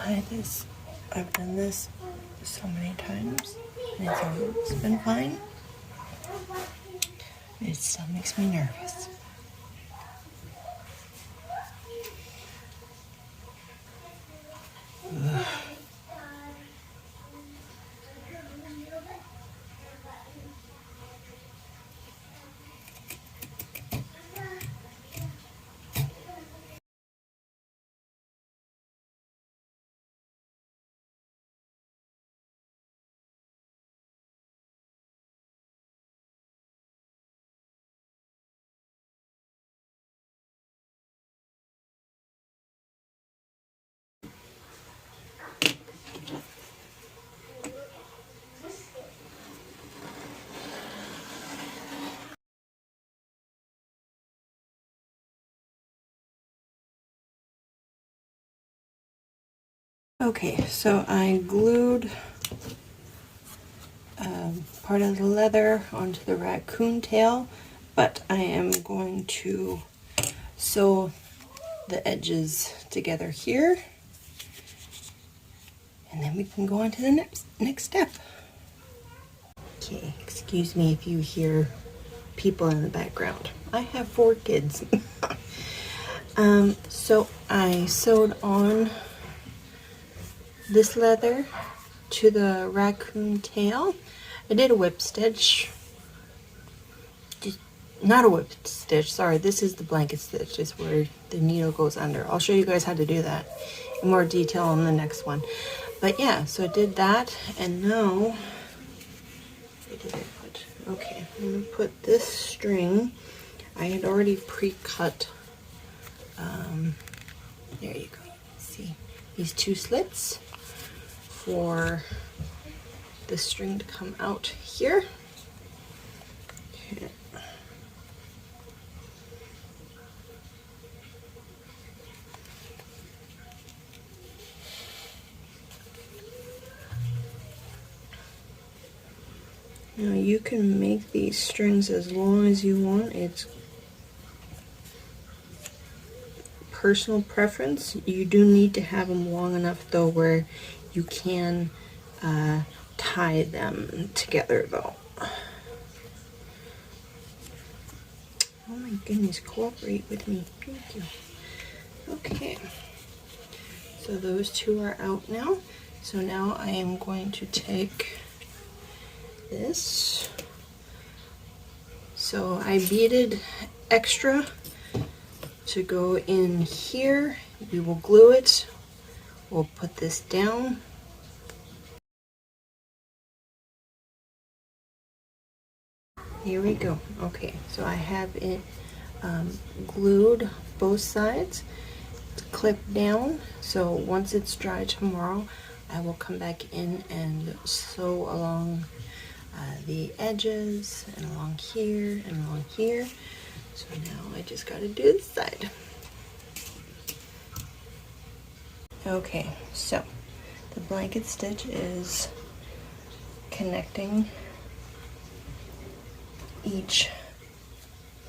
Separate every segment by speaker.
Speaker 1: tie this. I've done this so many times and it's always been fine. It still makes me nervous. Ugh. Okay, so I glued part of the leather onto the raccoon tail, but I am going to sew the edges together here, and then we can go on to the next step. Okay, excuse me if you hear people in the background. I have 4 kids. So I sewed on this leather to the raccoon tail. I did a whip stitch. Not a whip stitch, sorry, this is the blanket stitch. It's where the needle goes under. I'll show you guys how to do that in more detail on the next one. But yeah, so I did that, and now, okay, I'm gonna put this string. I had already pre-cut, there you go, you can see these 2 slits for the string to come out here. Okay. Now you can make these strings as long as you want. It's personal preference. You do need to have them long enough though where you can tie them together though. Oh my goodness, cooperate with me. Thank you. Okay. So those 2 are out now. So now I am going to take this. So I beaded extra to go in here. We will glue it. We'll put this down. Here we go. Okay, so I have it glued both sides. It's clipped down. So once it's dry tomorrow, I will come back in and sew along the edges and along here and along here. So now I just got to do this side. Okay, so the blanket stitch is connecting each.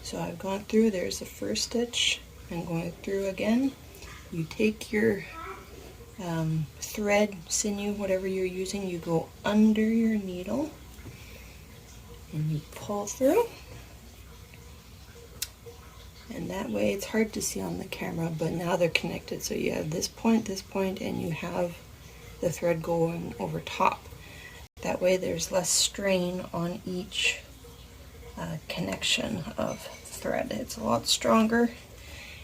Speaker 1: So I've gone through, there's the first stitch, I'm going through again. You take your thread, sinew, whatever you're using, you go under your needle and you pull through, and that way it's hard to see on the camera, but now they're connected. So you have this point, and you have the thread going over top. That way there's less strain on each connection of thread. It's a lot stronger.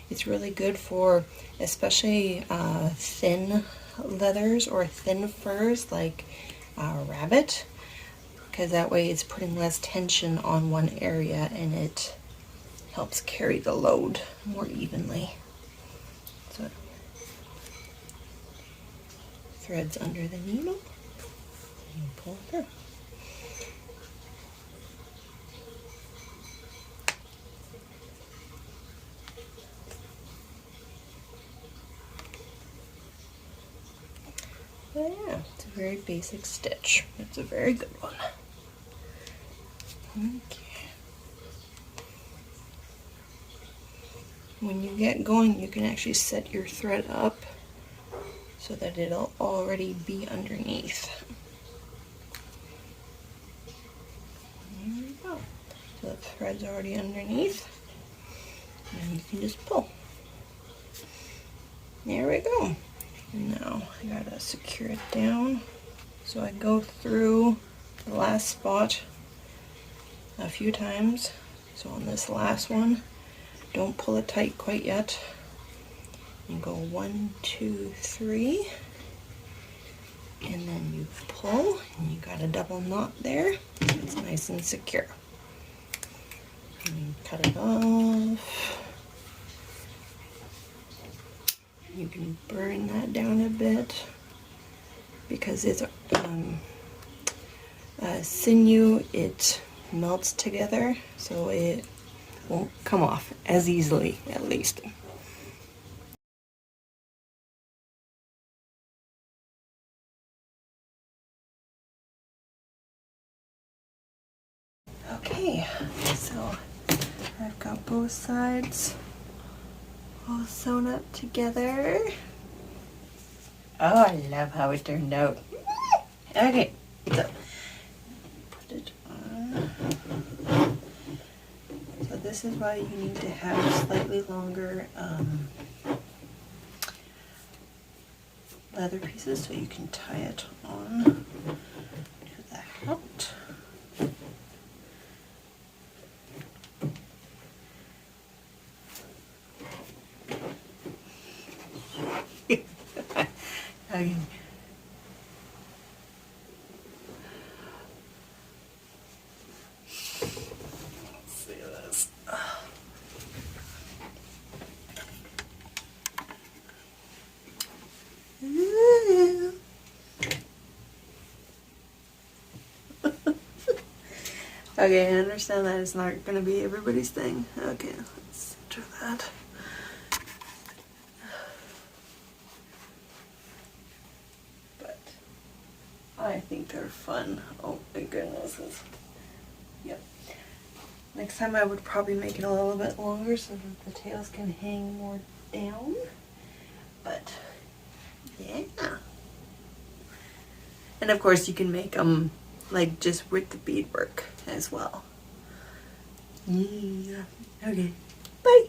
Speaker 1: It's really good for especially thin leathers or thin furs like rabbit, because that way it's putting less tension on one area and it helps carry the load more evenly. So threads under the needle and you pull through. But yeah, it's a very basic stitch. It's a very good one. Okay. When you get going, you can actually set your thread up so that it'll already be underneath. There we go. So the thread's already underneath, and you can just pull. There we go. Now I gotta secure it down. So I go through the last spot a few times. So on this last one, don't pull it tight quite yet. You go 1, 2, 3, and then you pull, and you got a double knot there. It's nice and secure. And you cut it off. You can burn that down a bit because it's sinew. It melts together, so it won't come off as easily, at least. Okay, so I've got both sides all sewn up together. Oh, I love how it turned out. Okay, so put it on. So this is why you need to have slightly longer leather pieces so you can tie it on to the hat. Okay. Let's see this. Okay, I understand that it's not going to be everybody's thing. Okay, let's do that. But I think they're fun. Oh my goodness. Yep. Next time I would probably make it a little bit longer so that the tails can hang more down. But yeah. And of course you can make them like just with the beadwork as well. Yeah. Okay. Bye.